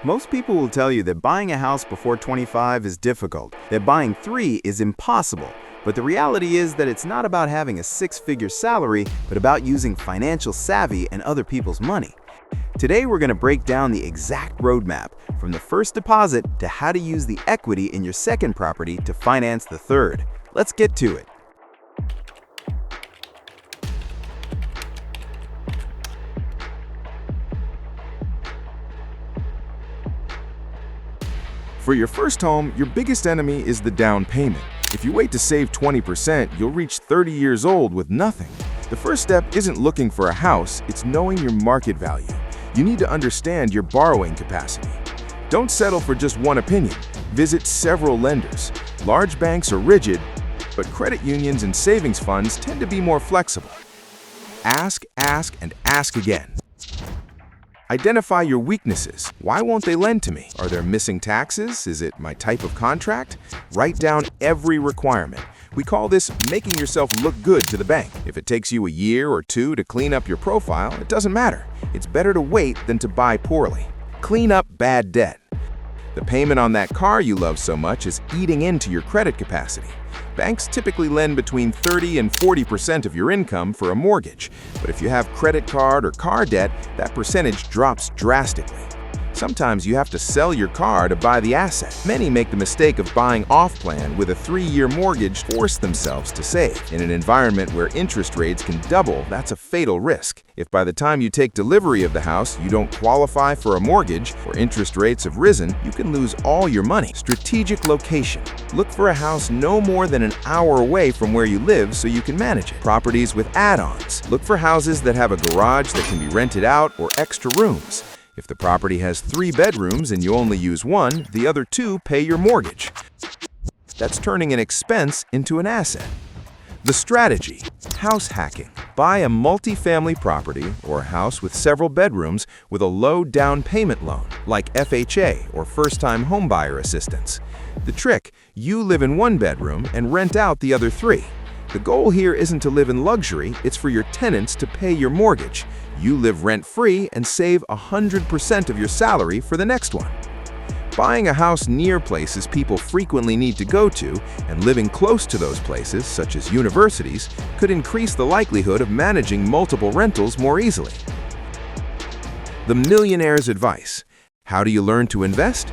Most people will tell you that buying a house before 25 is difficult, that buying three is impossible. But the reality is that it's not about having a six-figure salary, but about using financial savvy and other people's money. Today, we're going to break down the exact roadmap, from the first deposit to how to use the equity in your second property to finance the third. Let's get to it. For your first home, your biggest enemy is the down payment. If you wait to save 20%, you'll reach 30 years old with nothing. The first step isn't looking for a house, it's knowing your market value. You need to understand your borrowing capacity. Don't settle for just one opinion. Visit several lenders. Large banks are rigid, but credit unions and savings funds tend to be more flexible. Ask, and ask again. Identify your weaknesses. Why won't they lend to me? Are there missing taxes? Is it my type of contract? Write down every requirement. We call this making yourself look good to the bank. If it takes you a year or two to clean up your profile, it doesn't matter. It's better to wait than to buy poorly. Clean up bad debt. The payment on that car you love so much is eating into your credit capacity. Banks typically lend between 30 and 40% of your income for a mortgage, but if you have credit card or car debt, that percentage drops drastically. Sometimes you have to sell your car to buy the asset. Many make the mistake of buying off-plan with a 3-year mortgage, force themselves to save. In an environment where interest rates can double, that's a fatal risk. If by the time you take delivery of the house, you don't qualify for a mortgage or interest rates have risen, you can lose all your money. Strategic location. Look for a house no more than an hour away from where you live so you can manage it. Properties with add-ons. Look for houses that have a garage that can be rented out or extra rooms. If the property has 3 bedrooms and you only use one, the other 2 pay your mortgage. That's turning an expense into an asset. The strategy: house hacking. Buy a multi-family property or a house with several bedrooms with a low down payment loan, like FHA or first-time homebuyer assistance. The trick: you live in one bedroom and rent out the other 3. The goal here isn't to live in luxury, it's for your tenants to pay your mortgage. You live rent-free and save 100% of your salary for the next one. Buying a house near places people frequently need to go to and living close to those places, such as universities, could increase the likelihood of managing multiple rentals more easily. The millionaire's advice: how do you learn to invest?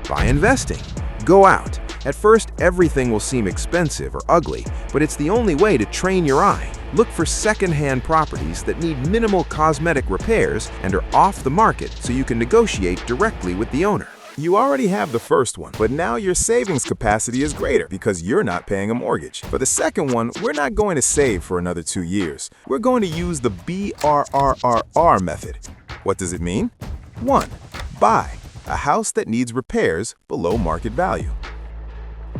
By investing. Go out. At first, everything will seem expensive or ugly, but it's the only way to train your eye. Look for second-hand properties that need minimal cosmetic repairs and are off the market so you can negotiate directly with the owner. You already have the first one, but now your savings capacity is greater because you're not paying a mortgage. For the second one, we're not going to save for another 2 years. We're going to use the BRRRR method. What does it mean? 1. Buy a house that needs repairs below market value.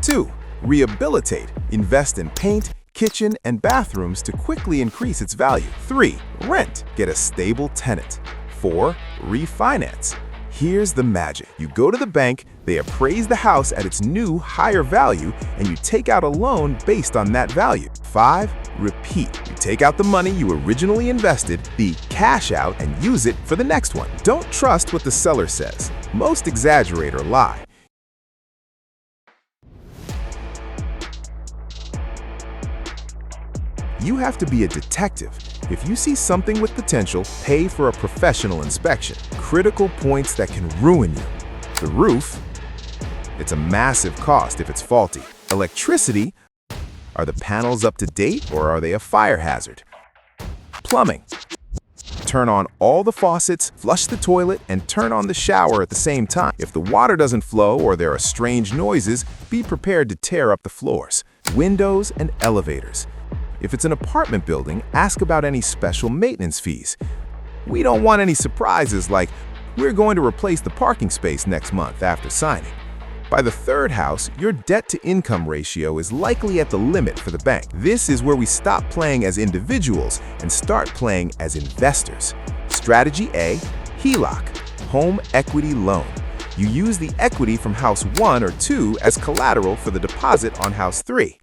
2. Rehabilitate. Invest in paint, kitchen, and bathrooms to quickly increase its value. 3. Rent. Get a stable tenant. 4. Refinance. Here's the magic. You go to the bank, they appraise the house at its new, higher value, and you take out a loan based on that value. 5. Repeat. You take out the money you originally invested, the cash out, and use it for the next one. Don't trust what the seller says. Most exaggerate or lie. You have to be a detective. If you see something with potential, pay for a professional inspection. Critical points that can ruin you. The roof. It's a massive cost if it's faulty. Electricity. Are the panels up to date or are they a fire hazard? Plumbing. Turn on all the faucets, flush the toilet, and turn on the shower at the same time. If the water doesn't flow or there are strange noises, be prepared to tear up the floors. Windows and elevators. If it's an apartment building, ask about any special maintenance fees. We don't want any surprises like, we're going to replace the parking space next month after signing. By the third house, your debt-to-income ratio is likely at the limit for the bank. This is where we stop playing as individuals and start playing as investors. Strategy A: HELOC, home equity loan. You use the equity from house 1 or 2 as collateral for the deposit on house 3.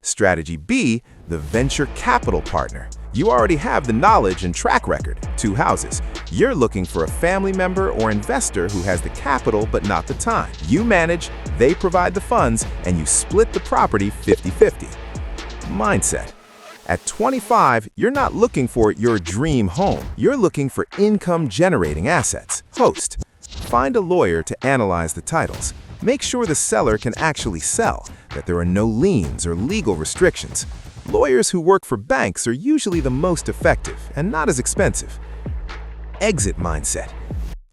Strategy B: the venture capital partner. You already have the knowledge and track record, 2 houses. You're looking for a family member or investor who has the capital but not the time. You manage, they provide the funds, and you split the property 50-50. Mindset. At 25, you're not looking for your dream home. You're looking for income-generating assets. Host. Find a lawyer to analyze the titles. Make sure the seller can actually sell, that there are no liens or legal restrictions. Lawyers who work for banks are usually the most effective and not as expensive. Exit mindset.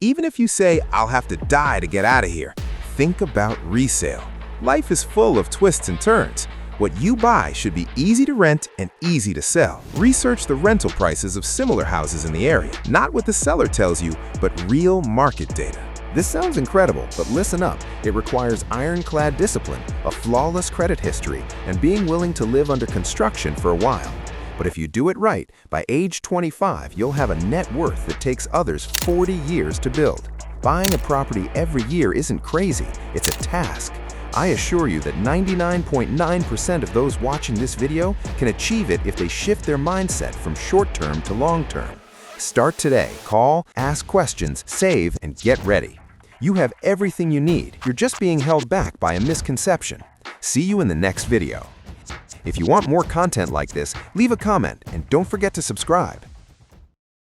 Even if you say, "I'll have to die to get out of here," think about resale. Life is full of twists and turns. What you buy should be easy to rent and easy to sell. Research the rental prices of similar houses in the area, not what the seller tells you, but real market data. This sounds incredible, but listen up. It requires ironclad discipline, a flawless credit history, and being willing to live under construction for a while. But if you do it right, by age 25, you'll have a net worth that takes others 40 years to build. Buying a property every year isn't crazy, it's a task. I assure you that 99.9% of those watching this video can achieve it if they shift their mindset from short-term to long-term. Start today. Call, ask questions, save, and get ready. You have everything you need. You're just being held back by a misconception. See you in the next video. If you want more content like this, leave a comment and don't forget to subscribe.